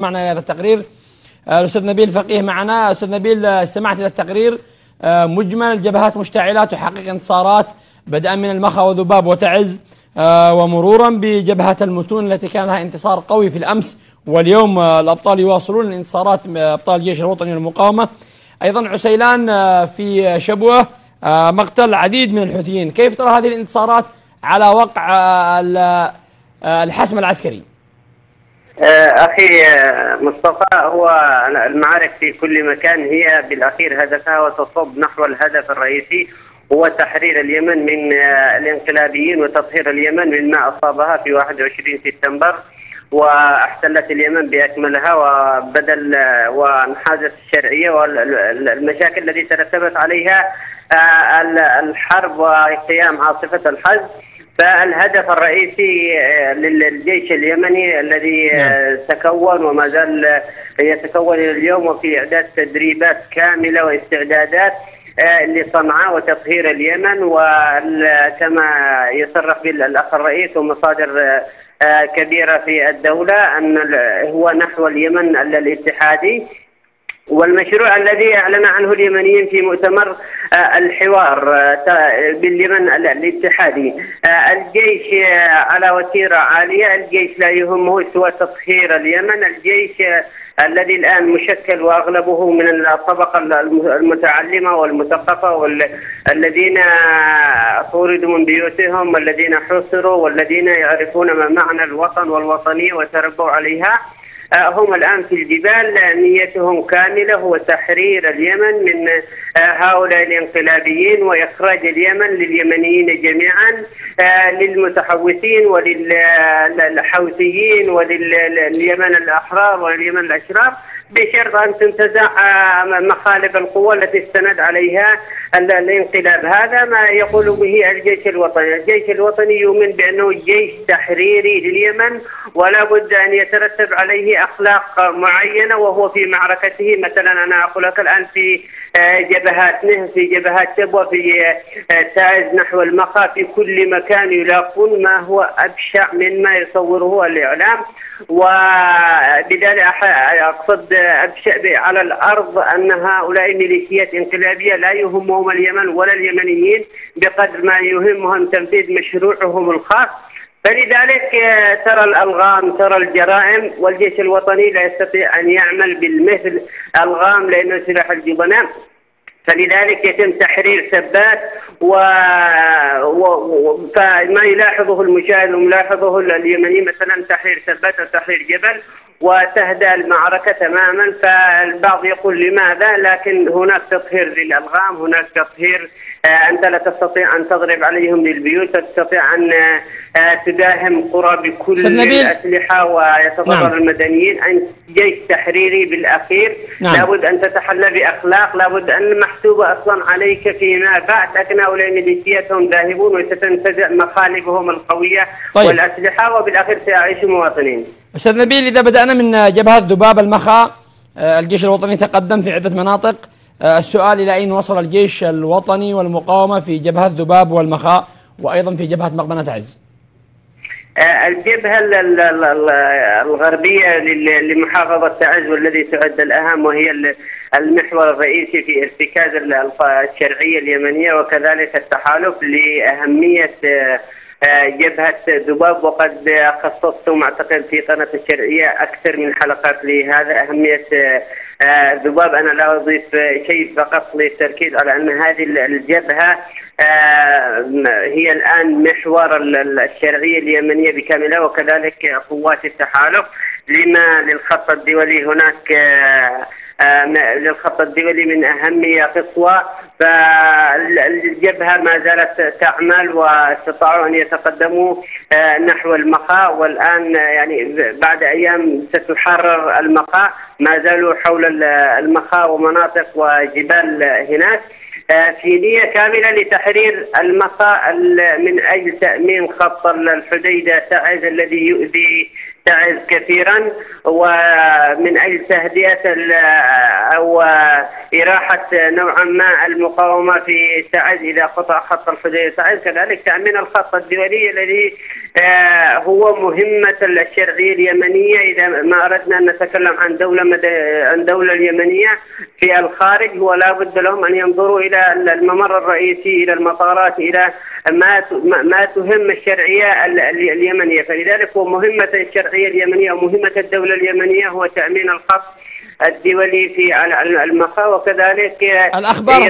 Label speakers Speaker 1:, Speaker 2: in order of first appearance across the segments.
Speaker 1: معنا هذا التقرير الأستاذ نبيل فقيه معنا. أستاذ نبيل، استمعت إلى التقرير مجمل جبهات مشتعلة تحقق انتصارات بدءا من المخا وذباب وتعز ومرورا بجبهة المتون التي كان لها انتصار قوي في الأمس، واليوم الأبطال يواصلون الانتصارات أبطال الجيش الوطني والمقاومة. أيضا عسيلان في شبوة مقتل عديد من الحوثيين. كيف ترى هذه الانتصارات على وقع الحسم العسكري؟
Speaker 2: أخي مصطفى، هو المعارك في كل مكان هي بالأخير هدفها وتصب نحو الهدف الرئيسي، هو تحرير اليمن من الانقلابيين وتطهير اليمن مما أصابها في 21 سبتمبر، واحتلت اليمن بأكملها وبدل وانحازت الشرعية والمشاكل التي ترتبت عليها الحرب وقيام عاصفة الحج. فالهدف الرئيسي للجيش اليمني الذي تكون وما زال يتكون اليوم وفي إعداد تدريبات كاملة واستعدادات لصنعاء وتطهير اليمن، وكما يصرح بالأخ الرئيس ومصادر كبيرة في الدولة أن هو نحو اليمن الاتحادي، والمشروع الذي أعلن عنه اليمنيين في مؤتمر الحوار باليمن الاتحادي. الجيش على وتيرة عالية، الجيش لا يهمه سوى تطهير اليمن، الجيش الذي الآن مشكل وأغلبه من الطبقة المتعلمة والمثقفة والذين طردوا من بيوتهم والذين حصروا والذين يعرفون ما معنى الوطن والوطنية وتربوا عليها، هم الآن في الجبال. نيتهم كاملة هو تحرير اليمن من هؤلاء الانقلابيين وإخراج اليمن لليمنيين جميعا، للمتحوثين وللحوثيين ولليمن الأحرار واليمن الأشراف، بشرط أن تنتزع مخالب القوة التي استند عليها الانقلاب. هذا ما يقول به الجيش الوطني. الجيش الوطني يؤمن بأنه جيش تحريري لليمن، ولا بد أن يترتب عليه أخلاق معينة، وهو في معركته. مثلا أنا أقول لك الآن في جبهات نهر، في جبهات شبوة، في تعز نحو المخا، في كل مكان يلاقون ما هو أبشع مما يصوره الإعلام. وبذلك أقصد أبشع على الأرض أن هؤلاء ميليشيات انقلابية لا يهمهم اليمن ولا اليمنيين بقدر ما يهمهم تنفيذ مشروعهم الخاص. فلذلك ترى الألغام، ترى الجرائم، والجيش الوطني لا يستطيع أن يعمل بالمثل. ألغام لأنه سلاح الجبناء، فلذلك يتم تحرير سبات فما يلاحظه المشاهد وملاحظه اليمني مثلا تحرير سبات وتحرير جبل، وتهدأ المعركة تماما. فالبعض يقول لماذا؟ لكن هناك تطهير للألغام، هناك تطهير. أنت لا تستطيع أن تضرب عليهم للبيوت، لا تستطيع أن تداهم قرى بكل الأسلحة ويتضرر المدنيين. أنت جيش تحريري بالأخير. لابد أن تتحلى بأخلاق، لابد أن محسوبة أصلا عليك فيما بعد، لكن هؤلاء ميليشياتهم ذاهبون وستنتزع مخالبهم القوية والأسلحة، وبالأخير سيعيشوا مواطنين.
Speaker 1: أستاذ نبيل، إذا بدأنا من جبهة ذباب المخا، الجيش الوطني تقدم في عدة مناطق. السؤال إلى أين وصل الجيش الوطني والمقاومة في جبهة ذباب والمخا وأيضا في جبهة مقبنة تعز؟
Speaker 2: الجبهة الغربية لمحافظة تعز والذي تعد الأهم، وهي المحور الرئيسي في ارتكاز الشرعية اليمنية وكذلك التحالف لأهمية جبهة ذباب. وقد خصصتم أعتقد في قناة الشرعية أكثر من حلقات لهذا أهمية ذباب. أنا لا أضيف شيء فقط للتركيز على أن هذه الجبهة هي الآن محور الشرعية اليمنية بكاملها وكذلك قوات التحالف. لما للخط الدولي هناك للخط الدولي من أهمية قصوى، فالجبهة ما زالت تعمل واستطاعوا أن يتقدموا نحو المخا، والآن يعني بعد أيام ستحرر المخا. ما زالوا حول المخا ومناطق وجبال هناك في نية كاملة لتحرير المخا من أجل تأمين خط الحديدة تعز الذي يؤذي تعز كثيرا، ومن أجل تهدئة أو إراحة نوعا ما المقاومة في تعز إذا قطع خط الحديدة تعز، كذلك تأمين الخط الدولي الذي هو مهمة الشرعية اليمنية. إذا ما أردنا أن نتكلم عن عن دولة اليمنية في الخارج، هو لا بد لهم أن ينظروا إلى الممر الرئيسي، إلى المطارات، إلى ما تهم الشرعية اليمنية. فلذلك هو مهمة الشرعية اليمنية ومهمة الدولة اليمنية هو تأمين الخط الدولي في المخا، وكذلك
Speaker 1: الأخبار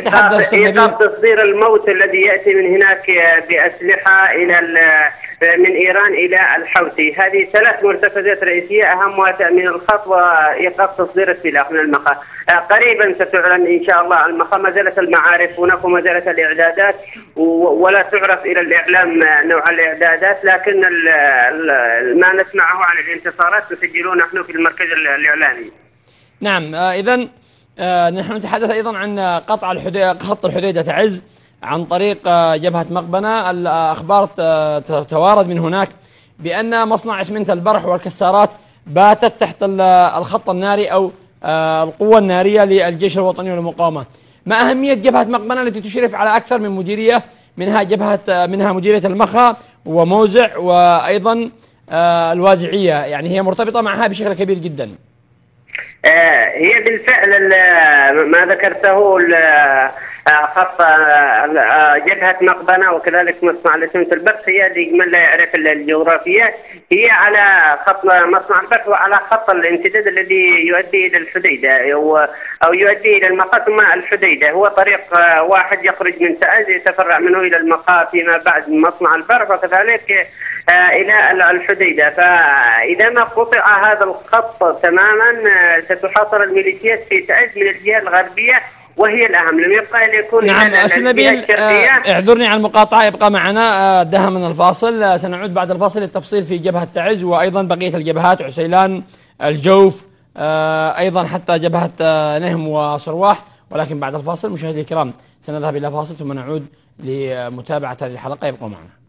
Speaker 2: إيقاف تصدير الموت الذي يأتي من هناك بأسلحة من إيران إلى الحوثي. هذه 3 مرتكزات رئيسية أهمها تأمين الخط وإيقاف تصدير السلاح من المخا. قريبا ستعلن إن شاء الله المخا. ما زالت المعارف هناك وما زالت الإعدادات، ولا تعرف إلى الإعلام نوع الإعدادات، لكن ما نسمعه عن الانتصارات نسجله نحن في المركز الإعلامي.
Speaker 1: نعم. إذا نحن نتحدث أيضا عن قطع خط الحديدة تعز عن طريق جبهة مقبنة. الأخبار توارد من هناك بأن مصنع اسمنت البرح والكسارات باتت تحت الخط الناري أو القوة النارية للجيش الوطني والمقاومة. ما أهمية جبهة مقبنة التي تشرف على أكثر من مديرية، منها مديرية المخا وموزع وأيضا الوازعية، يعني هي مرتبطة معها بشكل كبير جدا؟
Speaker 2: هي بالفعل ما ذكرته خط جبهة مقبنة وكذلك مصنع الاسمنت البرح، هي لمن لا يعرف الجغرافية هي على خط مصنع البرح وعلى خط الامتداد الذي يؤدي إلى الحديدة أو يؤدي إلى المقا ثم الحديدة. هو طريق واحد يخرج من تعز يتفرع منه إلى المقا فيما بعد مصنع البرح وكذلك إلى الحديدة. فإذا ما قطع هذا الخط تماما ستحاصر الميليشيات في تعز من الجهة الغربية، وهي الأهم. لم يبقى أن يكون
Speaker 1: نعم. أستاذ نبيل اعذرني عن المقاطعة، يبقى معنا دهم من الفاصل. سنعود بعد الفاصل للتفصيل في جبهة تعز وأيضا بقية الجبهات، عسيلان، الجوف، أيضا حتى جبهة نهم وصرواح. ولكن بعد الفاصل مشاهدي الكرام سنذهب إلى فاصل ثم نعود لمتابعة هذه الحلقة، يبقوا معنا.